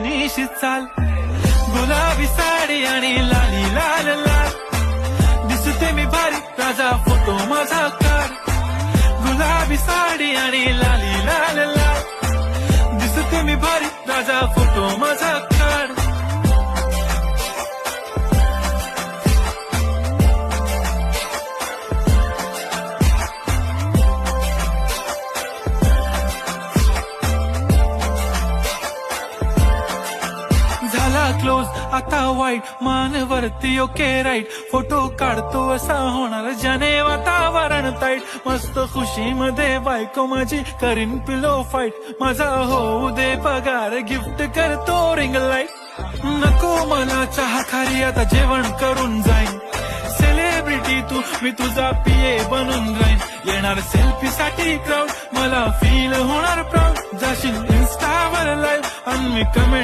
निशी चाल गुलाबी साडी आणि लाली लाल लाल दिसते मी भारी राजा फोटो माझा काढ गुलाबी साडी आणि लाली लाल लाल दिसते मी भारी राजा फोटो माझा काढ झाला क्लोज आता वाईट मानवरती ओके राईट फोटो काढतो असा होणार ज्याने वातावरण ताईट मस्त खुशी मध्ये बायको माझी करीन पिलो फाईट माझा होऊ दे पगार गिफ्ट करतो रिंग लाईट नको मला चहा खारी आता जेवण करून जाईन सेलिब्रिटी तू मी तुझा पिये बनून राहीन येणार सेल्फी साठी क्राऊड मला फील होणार प्राऊड जाशील इन्स्टावर लाईव्ह आणि मी कमेंट